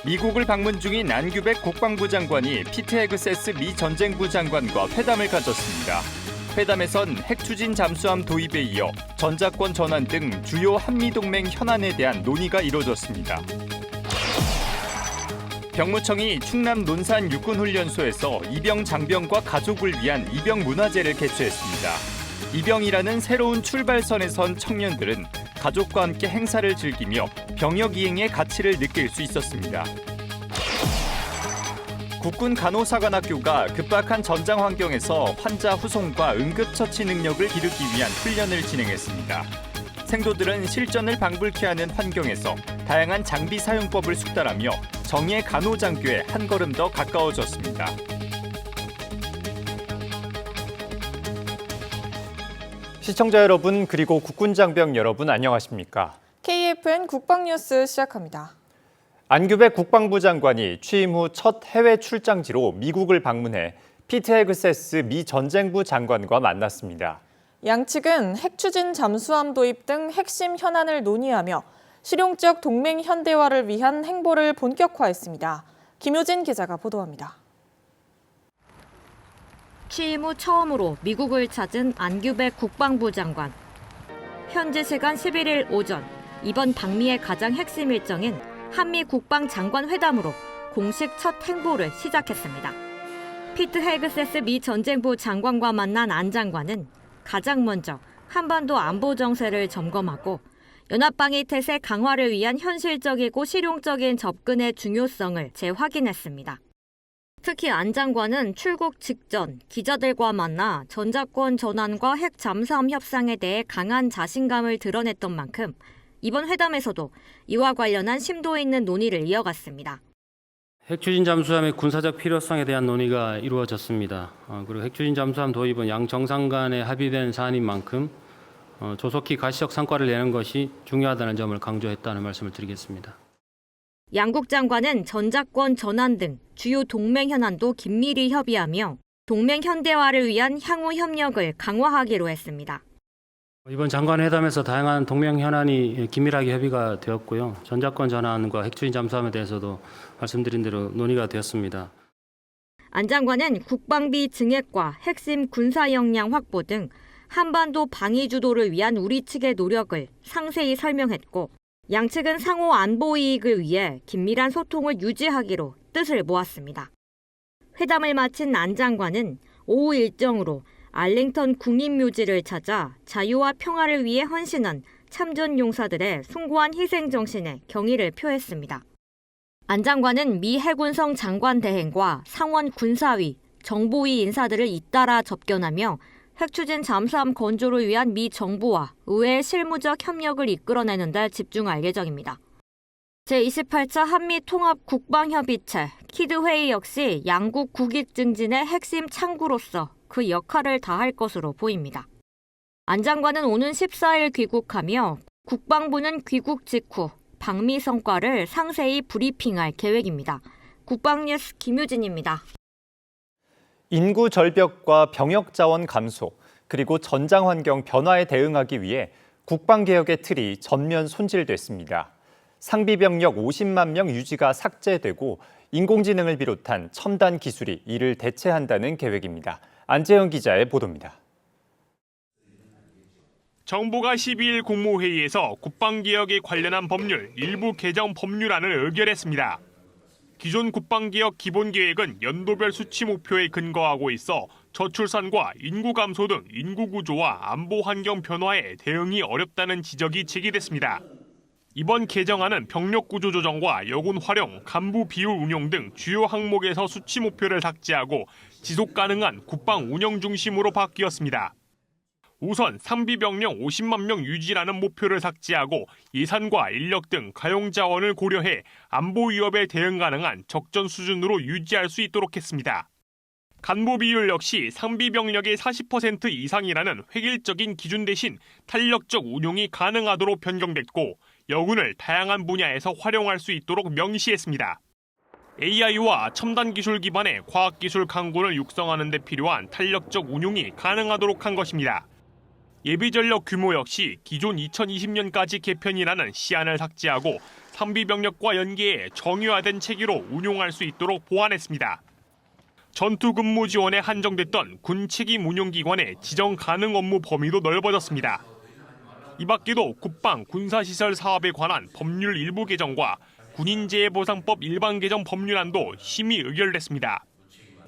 미국을 방문 중인 안규백 국방부 장관이 피트 헤그세스 미 전쟁부 장관과 회담을 가졌습니다. 회담에선 핵 추진 잠수함 도입에 이어 전자권 전환 등 주요 한미동맹 현안에 대한 논의가 이뤄졌습니다. 병무청이 충남 논산 육군훈련소에서 이병 장병과 가족을 위한 이병 문화제를 개최했습니다. 이병이라는 새로운 출발선에 선 청년들은 가족과 함께 행사를 즐기며 병역 이행의 가치를 느낄 수 있었습니다. 국군 간호사관학교가 급박한 전장 환경에서 환자 후송과 응급처치 능력을 기르기 위한 훈련을 진행했습니다. 생도들은 실전을 방불케 하는 환경에서 다양한 장비 사용법을 숙달하며 정예 간호장교에 한 걸음 더 가까워졌습니다. 시청자 여러분 그리고 국군 장병 여러분 안녕하십니까? KFN 국방뉴스 시작합니다. 안규백 국방부 장관이 취임 후 첫 해외 출장지로 미국을 방문해 피트 헤그세스 미 전쟁부 장관과 만났습니다. 양측은 핵 추진 잠수함 도입 등 핵심 현안을 논의하며 실용적 동맹 현대화를 위한 행보를 본격화했습니다. 김효진 기자가 보도합니다. 취임 후 처음으로 미국을 찾은 안규백 국방부 장관. 현지 시간 11일 오전, 이번 방미의 가장 핵심 일정인 한미 국방장관 회담으로 공식 첫 행보를 시작했습니다. 피트 헤그세스 미 전쟁부 장관과 만난 안 장관은 가장 먼저 한반도 안보 정세를 점검하고 연합방위 태세 강화를 위한 현실적이고 실용적인 접근의 중요성을 재확인했습니다. 특히 안 장관은 출국 직전 기자들과 만나 전자권 전환과 핵 잠수함 협상에 대해 강한 자신감을 드러냈던 만큼 이번 회담에서도 이와 관련한 심도 있는 논의를 이어갔습니다. 핵 추진 잠수함의 군사적 필요성에 대한 논의가 이루어졌습니다. 그리고 핵 추진 잠수함 도입은 양 정상 간에 합의된 사안인 만큼 조속히 가시적 성과를 내는 것이 중요하다는 점을 강조했다는 말씀을 드리겠습니다. 양국 장관은 전자권 전환 등 주요 동맹 현안도 긴밀히 협의하며 동맹 현대화를 위한 향후 협력을 강화하기로 했습니다. 이번 장관회담에서 다양한 동맹 현안이 긴밀하게 협의가 되었고요. 전자권 전환과 핵 추진 잠수함에 대해서도 말씀드린 대로 논의가 되었습니다. 안 장관은 국방비 증액과 핵심 군사 역량 확보 등 한반도 방위 주도를 위한 우리 측의 노력을 상세히 설명했고 양측은 상호 안보 이익을 위해 긴밀한 소통을 유지하기로 뜻을 모았습니다. 회담을 마친 안 장관은 오후 일정으로 알링턴 국립묘지를 찾아 자유와 평화를 위해 헌신한 참전 용사들의 숭고한 희생 정신에 경의를 표했습니다. 안 장관은 미 해군성 장관 대행과 상원 군사위, 정보위 인사들을 잇따라 접견하며 핵 추진 잠수함 건조를 위한 미 정부와 의회의 실무적 협력을 이끌어내는 데 집중할 예정입니다. 제28차 한미통합국방협의체 키드 회의 역시 양국 국익 증진의 핵심 창구로서 그 역할을 다할 것으로 보입니다. 안 장관은 오는 14일 귀국하며 국방부는 귀국 직후 방미 성과를 상세히 브리핑할 계획입니다. 국방뉴스 김유진입니다. 인구 절벽과 병역 자원 감소, 그리고 전장 환경 변화에 대응하기 위해 국방개혁의 틀이 전면 손질됐습니다. 상비 병력 50만 명 유지가 삭제되고 인공지능을 비롯한 첨단 기술이 이를 대체한다는 계획입니다. 안재영 기자의 보도입니다. 정부가 12일 국무회의에서 국방개혁에 관련한 법률 일부 개정 법률안을 의결했습니다. 기존 국방개혁 기본계획은 연도별 수치 목표에 근거하고 있어 저출산과 인구 감소 등 인구 구조와 안보 환경 변화에 대응이 어렵다는 지적이 제기됐습니다. 이번 개정안은 병력 구조 조정과 여군 활용, 간부 비율 운용 등 주요 항목에서 수치 목표를 삭제하고 지속 가능한 국방 운영 중심으로 바뀌었습니다. 우선 상비 병력 50만 명 유지라는 목표를 삭제하고 예산과 인력 등 가용 자원을 고려해 안보 위협에 대응 가능한 적정 수준으로 유지할 수 있도록 했습니다. 간부 비율 역시 상비 병력의 40% 이상이라는 획일적인 기준 대신 탄력적 운용이 가능하도록 변경됐고 여군을 다양한 분야에서 활용할 수 있도록 명시했습니다. AI와 첨단 기술 기반의 과학기술 강군을 육성하는 데 필요한 탄력적 운용이 가능하도록 한 것입니다. 예비전력 규모 역시 기존 2020년까지 개편이라는 시한을 삭제하고 상비병력과 연계해 정의화된 체계로 운용할 수 있도록 보완했습니다. 전투 근무 지원에 한정됐던 군 책임 운용기관의 지정 가능 업무 범위도 넓어졌습니다. 이 밖에도 국방, 군사시설 사업에 관한 법률 일부 개정과 군인재해보상법 일반 개정 법률안도 심의 의결됐습니다.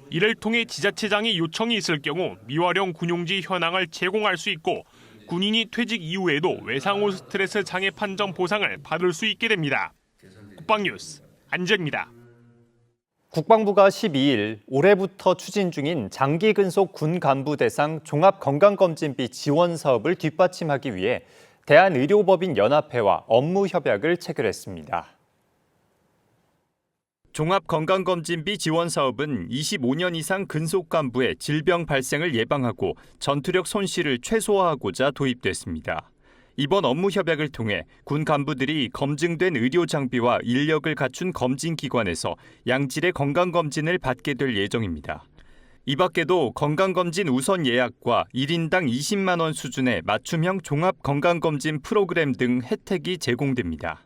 이를 통해 지자체장이 요청이 있을 경우 미활용 군용지 현황을 제공할 수 있고 군인이 퇴직 이후에도 외상후 스트레스 장애 판정 보상을 받을 수 있게 됩니다. 국방뉴스 안지혁입니다. 국방부가 12일 올해부터 추진 중인 장기 근속 군 간부 대상 종합건강검진비 지원 사업을 뒷받침하기 위해 대한의료법인연합회와 업무 협약을 체결했습니다. 종합건강검진비 지원 사업은 25년 이상 근속 간부의 질병 발생을 예방하고 전투력 손실을 최소화하고자 도입됐습니다. 이번 업무 협약을 통해 군 간부들이 검증된 의료 장비와 인력을 갖춘 검진기관에서 양질의 건강검진을 받게 될 예정입니다. 이 밖에도 건강검진 우선 예약과 1인당 20만 원 수준의 맞춤형 종합건강검진 프로그램 등 혜택이 제공됩니다.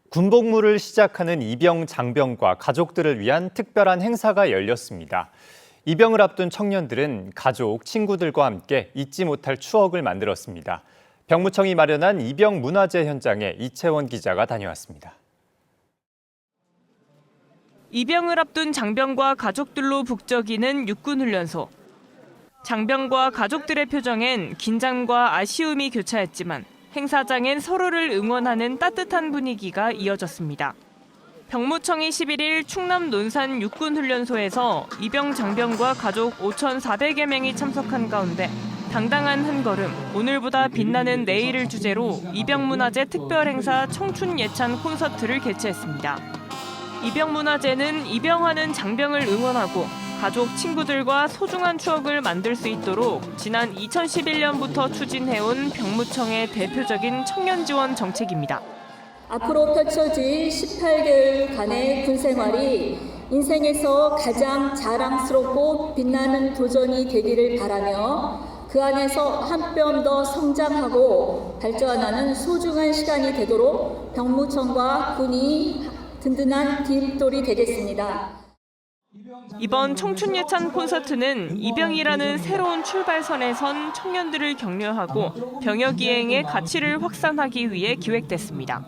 군복무를 시작하는 이병 장병과 가족들을 위한 특별한 행사가 열렸습니다. 입영을 앞둔 청년들은 가족, 친구들과 함께 잊지 못할 추억을 만들었습니다. 병무청이 마련한 입영 문화제 현장에 이채원 기자가 다녀왔습니다. 입영을 앞둔 장병과 가족들로 북적이는 육군훈련소. 장병과 가족들의 표정엔 긴장과 아쉬움이 교차했지만 행사장엔 서로를 응원하는 따뜻한 분위기가 이어졌습니다. 병무청이 11일 충남 논산 육군훈련소에서 입영 장병과 가족 5,400여 명이 참석한 가운데 당당한 한 걸음, 오늘보다 빛나는 내일을 주제로 입영문화제 특별행사 청춘예찬 콘서트를 개최했습니다. 입영문화제는 입영하는 장병을 응원하고 가족, 친구들과 소중한 추억을 만들 수 있도록 지난 2011년부터 추진해온 병무청의 대표적인 청년 지원 정책입니다. 앞으로 펼쳐질 18개월간의 군 생활이 인생에서 가장 자랑스럽고 빛나는 도전이 되기를 바라며 그 안에서 한 뼘 더 성장하고 발전하는 소중한 시간이 되도록 병무청과 군이 든든한 뒷돌이 되겠습니다. 이번 청춘예찬 콘서트는 입영이라는 새로운 출발선에 선 청년들을 격려하고 병역 이행의 가치를 확산하기 위해 기획됐습니다.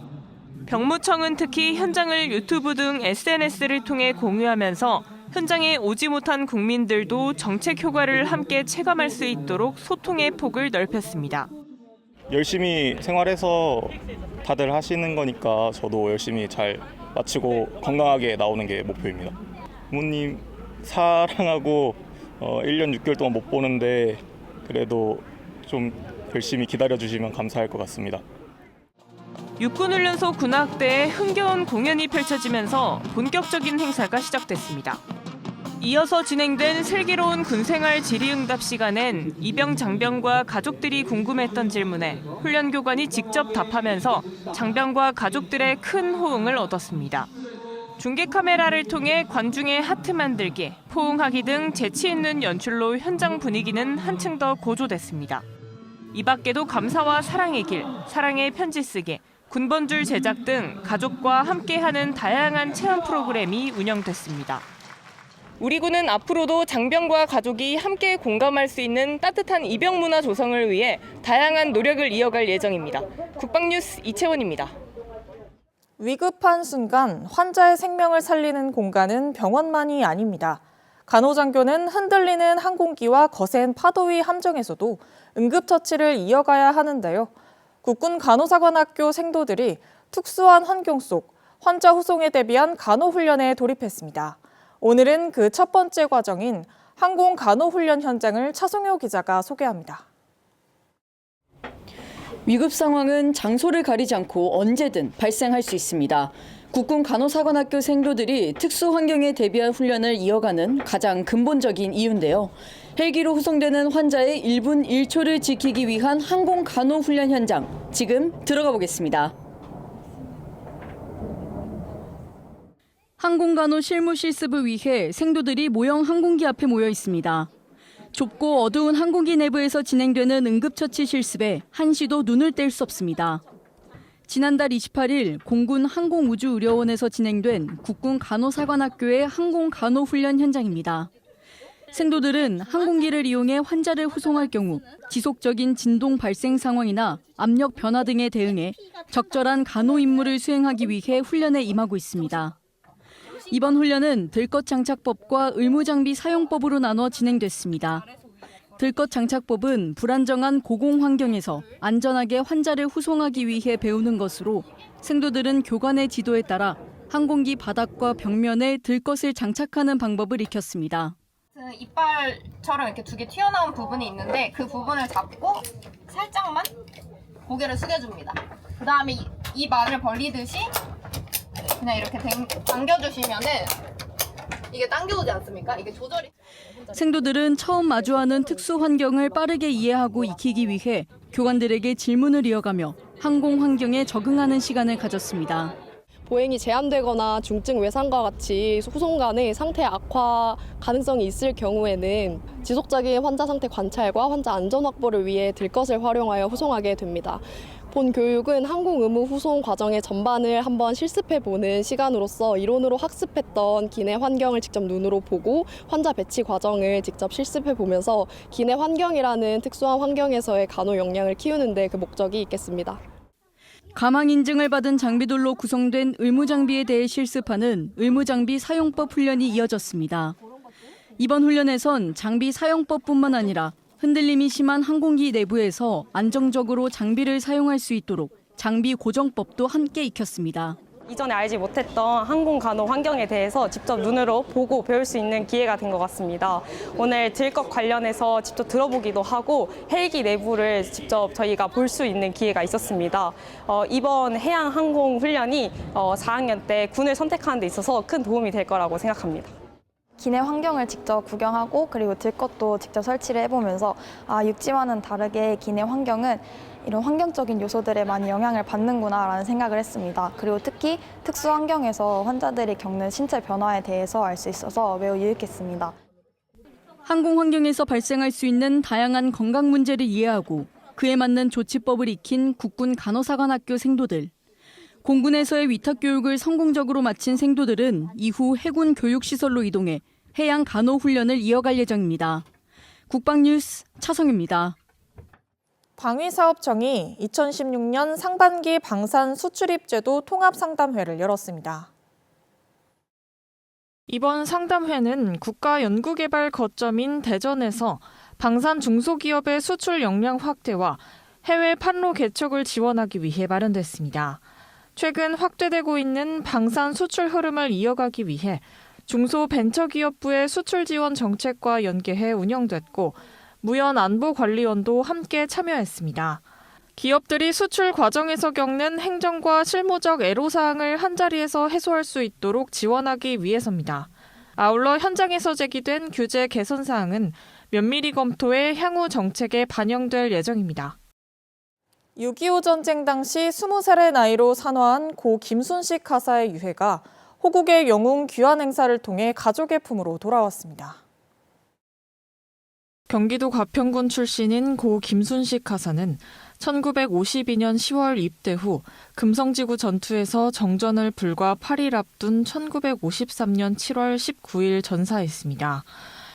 병무청은 특히 현장을 유튜브 등 SNS를 통해 공유하면서 현장에 오지 못한 국민들도 정책 효과를 함께 체감할 수 있도록 소통의 폭을 넓혔습니다. 열심히 생활해서 다들 하시는 거니까 저도 열심히 잘 마치고 건강하게 나오는 게 목표입니다. 부모님 사랑하고 1년 6개월 동안 못 보는데 그래도 좀 열심히 기다려주시면 감사할 것 같습니다. 육군훈련소 군악대에 흥겨운 공연이 펼쳐지면서 본격적인 행사가 시작됐습니다. 이어서 진행된 슬기로운 군생활 질의응답 시간엔 입영 장병과 가족들이 궁금했던 질문에 훈련교관이 직접 답하면서 장병과 가족들의 큰 호응을 얻었습니다. 중계 카메라를 통해 관중의 하트 만들기, 포옹하기 등 재치 있는 연출로 현장 분위기는 한층 더 고조됐습니다. 이 밖에도 감사와 사랑의 길, 사랑의 편지 쓰기, 군번줄 제작 등 가족과 함께하는 다양한 체험 프로그램이 운영됐습니다. 우리 군은 앞으로도 장병과 가족이 함께 공감할 수 있는 따뜻한 입영 문화 조성을 위해 다양한 노력을 이어갈 예정입니다. 국방뉴스 이채원입니다. 위급한 순간 환자의 생명을 살리는 공간은 병원만이 아닙니다. 간호장교는 흔들리는 항공기와 거센 파도 위 함정에서도 응급처치를 이어가야 하는데요. 국군 간호사관학교 생도들이 특수한 환경 속 환자 후송에 대비한 간호훈련에 돌입했습니다. 오늘은 그 첫 번째 과정인 항공 간호훈련 현장을 차송효 기자가 소개합니다. 위급 상황은 장소를 가리지 않고 언제든 발생할 수 있습니다. 국군 간호사관학교 생도들이 특수 환경에 대비한 훈련을 이어가는 가장 근본적인 이유인데요. 헬기로 후송되는 환자의 1분 1초를 지키기 위한 항공 간호 훈련 현장, 지금 들어가 보겠습니다. 항공간호 실무 실습을 위해 생도들이 모형 항공기 앞에 모여 있습니다. 좁고 어두운 항공기 내부에서 진행되는 응급처치 실습에 한시도 눈을 뗄 수 없습니다. 지난달 28일 공군 항공우주의료원에서 진행된 국군 간호사관학교의 항공간호훈련 현장입니다. 생도들은 항공기를 이용해 환자를 후송할 경우 지속적인 진동 발생 상황이나 압력 변화 등에 대응해 적절한 간호 임무를 수행하기 위해 훈련에 임하고 있습니다. 이번 훈련은 들것 장착법과 의무장비 사용법으로 나눠 진행됐습니다. 들것 장착법은 불안정한 고공 환경에서 안전하게 환자를 후송하기 위해 배우는 것으로 생도들은 교관의 지도에 따라 항공기 바닥과 벽면에 들것을 장착하는 방법을 익혔습니다. 이빨처럼 이렇게 두 개 튀어나온 부분이 있는데 그 부분을 잡고 살짝만 고개를 숙여줍니다. 그 다음에 입 안을 벌리듯이 그냥 이렇게 당겨주시면은 이게 당겨오지 않습니까? 이게 조절이. 생도들은 처음 마주하는 특수 환경을 빠르게 이해하고 익히기 위해 교관들에게 질문을 이어가며 항공 환경에 적응하는 시간을 가졌습니다. 보행이 제한되거나 중증 외상과 같이 후송 간의 상태 악화 가능성이 있을 경우에는 지속적인 환자 상태 관찰과 환자 안전 확보를 위해 들것을 활용하여 후송하게 됩니다. 본 교육은 항공 의무 후송 과정의 전반을 한번 실습해보는 시간으로서 이론으로 학습했던 기내 환경을 직접 눈으로 보고 환자 배치 과정을 직접 실습해보면서 기내 환경이라는 특수한 환경에서의 간호 역량을 키우는 데 그 목적이 있겠습니다. 가망 인증을 받은 장비들로 구성된 의무장비에 대해 실습하는 의무장비 사용법 훈련이 이어졌습니다. 이번 훈련에선 장비 사용법뿐만 아니라 흔들림이 심한 항공기 내부에서 안정적으로 장비를 사용할 수 있도록 장비 고정법도 함께 익혔습니다. 이전에 알지 못했던 항공 간호 환경에 대해서 직접 눈으로 보고 배울 수 있는 기회가 된 것 같습니다. 오늘 들것 관련해서 직접 들어보기도 하고 헬기 내부를 직접 저희가 볼 수 있는 기회가 있었습니다. 이번 해양 항공 훈련이 4학년 때 군을 선택하는 데 있어서 큰 도움이 될 거라고 생각합니다. 기내 환경을 직접 구경하고 그리고 들것도 직접 설치를 해보면서 육지와는 다르게 기내 환경은 이런 환경적인 요소들에 많이 영향을 받는구나라는 생각을 했습니다. 그리고 특히 특수 환경에서 환자들이 겪는 신체 변화에 대해서 알 수 있어서 매우 유익했습니다. 항공 환경에서 발생할 수 있는 다양한 건강 문제를 이해하고 그에 맞는 조치법을 익힌 국군 간호사관학교 생도들. 공군에서의 위탁 교육을 성공적으로 마친 생도들은 이후 해군 교육시설로 이동해 해양 간호 훈련을 이어갈 예정입니다. 국방뉴스 차성유입니다. 방위사업청이 2016년 상반기 방산 수출입제도 통합상담회를 열었습니다. 이번 상담회는 국가연구개발 거점인 대전에서 방산 중소기업의 수출 역량 확대와 해외 판로 개척을 지원하기 위해 마련됐습니다. 최근 확대되고 있는 방산 수출 흐름을 이어가기 위해 중소벤처기업부의 수출 지원 정책과 연계해 운영됐고 무연안보관리원도 함께 참여했습니다. 기업들이 수출 과정에서 겪는 행정과 실무적 애로사항을 한자리에서 해소할 수 있도록 지원하기 위해서입니다. 아울러 현장에서 제기된 규제 개선 사항은 면밀히 검토해 향후 정책에 반영될 예정입니다. 6.25 전쟁 당시 20살의 나이로 산화한 고 김순식 하사의 유해가 호국의 영웅 귀환 행사를 통해 가족의 품으로 돌아왔습니다. 경기도 가평군 출신인 고 김순식 하사는 1952년 10월 입대 후 금성지구 전투에서 정전을 불과 8일 앞둔 1953년 7월 19일 전사했습니다.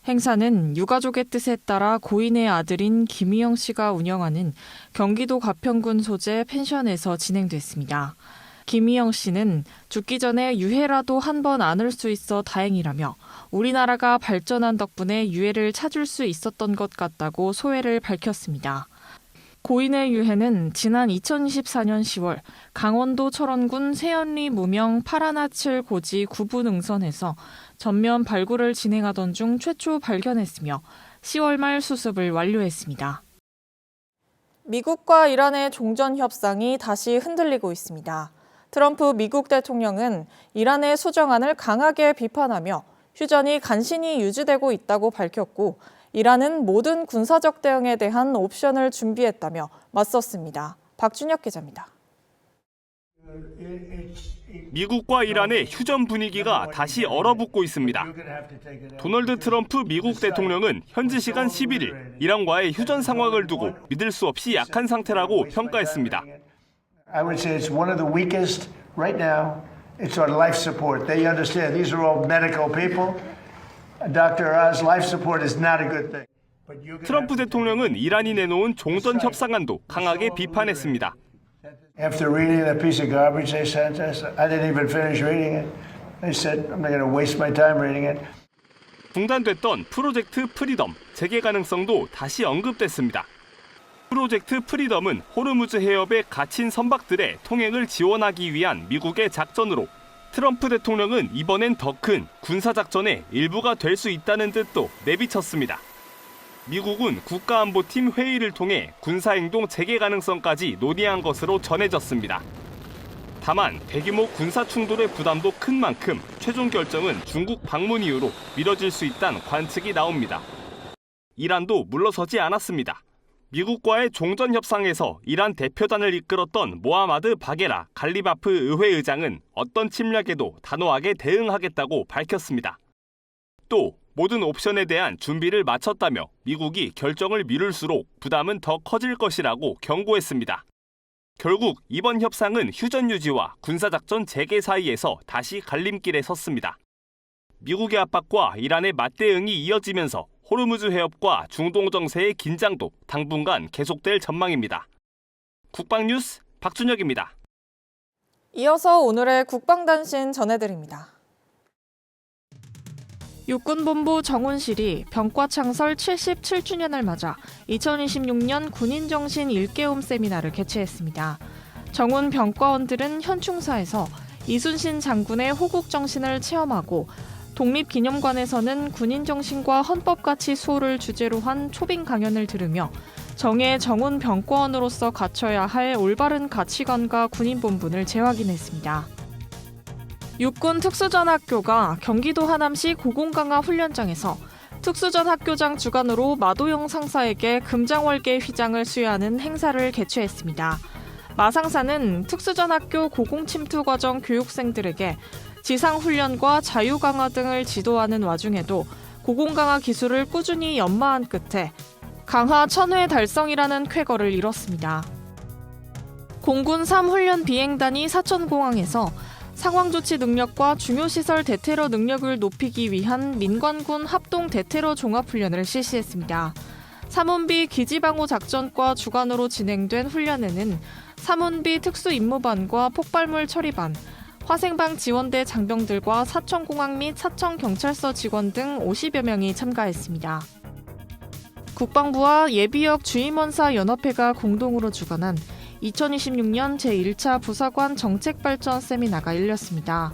행사는 유가족의 뜻에 따라 고인의 아들인 김희영 씨가 운영하는 경기도 가평군 소재 펜션에서 진행됐습니다. 김희영 씨는 죽기 전에 유해라도 한 번 안을 수 있어 다행이라며 우리나라가 발전한 덕분에 유해를 찾을 수 있었던 것 같다고 소회를 밝혔습니다. 고인의 유해는 지난 2024년 10월 강원도 철원군 세연리 무명 파라나칠 고지 구분 응선에서 전면 발굴을 진행하던 중 최초 발견했으며 10월 말 수습을 완료했습니다. 미국과 이란의 종전 협상이 다시 흔들리고 있습니다. 트럼프 미국 대통령은 이란의 수정안을 강하게 비판하며 휴전이 간신히 유지되고 있다고 밝혔고 이란은 모든 군사적 대응에 대한 옵션을 준비했다며 맞섰습니다. 박준혁 기자입니다. 미국과 이란의 휴전 분위기가 다시 얼어붙고 있습니다. 도널드 트럼프 미국 대통령은 현지 시간 11일 이란과의 휴전 상황을 두고 믿을 수 없이 약한 상태라고 평가했습니다. I would say it's one of the weakest right now. It's on life support. They understand these are all medical people. Dr. Oz, life support is not a good thing. 트럼프 대통령은 이란이 내놓은 종전 협상안도 강하게 비판했습니다. After reading that piece of garbage they sent us, I didn't even finish reading it. They said, I'm not going to waste my time reading it. 중단됐던 프로젝트 프리덤 재개 가능성도 다시 언급됐습니다. 프로젝트 프리덤은 호르무즈 해협의 갇힌 선박들의 통행을 지원하기 위한 미국의 작전으로 트럼프 대통령은 이번엔 더 큰 군사작전의 일부가 될 수 있다는 뜻도 내비쳤습니다. 미국은 국가안보팀 회의를 통해 군사행동 재개 가능성까지 논의한 것으로 전해졌습니다. 다만 대규모 군사 충돌의 부담도 큰 만큼 최종 결정은 중국 방문 이후로 미뤄질 수 있다는 관측이 나옵니다. 이란도 물러서지 않았습니다. 미국과의 종전 협상에서 이란 대표단을 이끌었던 모하마드 바게라 갈리바프 의회의장은 어떤 침략에도 단호하게 대응하겠다고 밝혔습니다. 또 모든 옵션에 대한 준비를 마쳤다며 미국이 결정을 미룰수록 부담은 더 커질 것이라고 경고했습니다. 결국 이번 협상은 휴전 유지와 군사작전 재개 사이에서 다시 갈림길에 섰습니다. 미국의 압박과 이란의 맞대응이 이어지면서 호르무즈 해협과 중동 정세의 긴장도 당분간 계속될 전망입니다. 국방뉴스 박준혁입니다. 이어서 오늘의 국방단신 전해드립니다. 육군본부 정훈실이 병과 창설 77주년을 맞아 2026년 군인정신 일깨움 세미나를 개최했습니다. 정훈 병과원들은 현충사에서 이순신 장군의 호국정신을 체험하고 독립기념관에서는 군인정신과 헌법가치 수호를 주제로 한 초빙 강연을 들으며 정예 정훈 병과원으로서 갖춰야 할 올바른 가치관과 군인 본분을 재확인했습니다. 육군 특수전학교가 경기도 하남시 고공강화 훈련장에서 특수전학교장 주관으로 마도영 상사에게 금장월계 휘장을 수여하는 행사를 개최했습니다. 마 상사는 특수전학교 고공침투과정 교육생들에게 지상훈련과 자유강화 등을 지도하는 와중에도 고공강화 기술을 꾸준히 연마한 끝에 강화 1000회 달성이라는 쾌거를 이뤘습니다. 공군 3훈련 비행단이 사천공항에서 상황조치 능력과 중요시설 대테러 능력을 높이기 위한 민관군 합동 대테러 종합훈련을 실시했습니다. 삼운비 기지방호 작전과 주관으로 진행된 훈련에는 삼운비 특수임무반과 폭발물 처리반, 화생방 지원대 장병들과 사천공항 및 사천경찰서 직원 등 50여 명이 참가했습니다. 국방부와 예비역 주임원사 연합회가 공동으로 주관한 2026년 제1차 부사관 정책발전 세미나가 열렸습니다.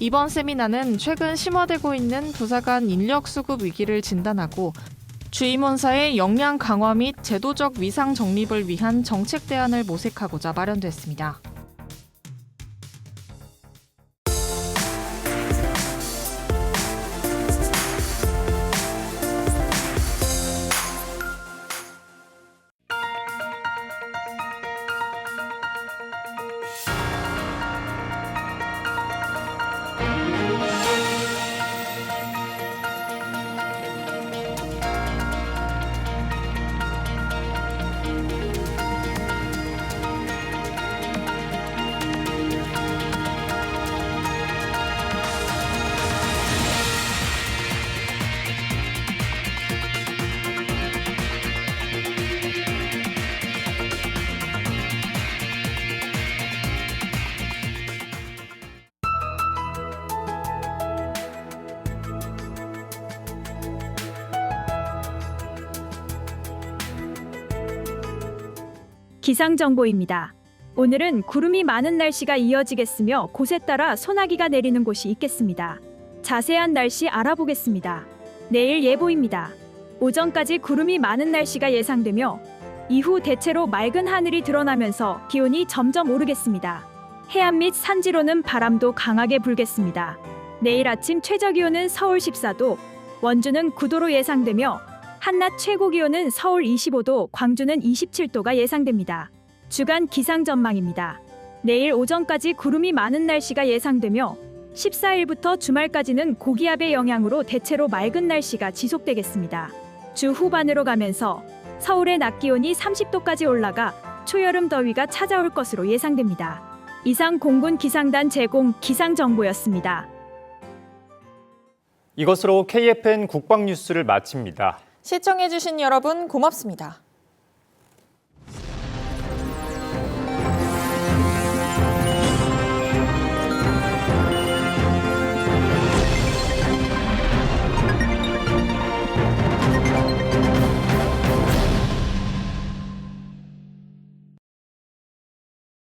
이번 세미나는 최근 심화되고 있는 부사관 인력 수급 위기를 진단하고 주임원사의 역량 강화 및 제도적 위상 정립을 위한 정책 대안을 모색하고자 마련됐습니다. 기상정보입니다. 오늘은 구름이 많은 날씨가 이어지겠으며 곳에 따라 소나기가 내리는 곳이 있겠습니다. 자세한 날씨 알아보겠습니다. 내일 예보입니다. 오전까지 구름이 많은 날씨가 예상되며 이후 대체로 맑은 하늘이 드러나면서 기온이 점점 오르겠습니다. 해안 및 산지로는 바람도 강하게 불겠습니다. 내일 아침 최저기온은 서울 14도, 원주는 9도로 예상되며 한낮 최고기온은 서울 25도, 광주는 27도가 예상됩니다. 주간 기상 전망입니다. 내일 오전까지 구름이 많은 날씨가 예상되며 14일부터 주말까지는 고기압의 영향으로 대체로 맑은 날씨가 지속되겠습니다. 주 후반으로 가면서 서울의 낮 기온이 30도까지 올라가 초여름 더위가 찾아올 것으로 예상됩니다. 이상 공군 기상단 제공 기상정보였습니다. 이것으로 KFN 국방뉴스를 마칩니다. 시청해주신 여러분 고맙습니다.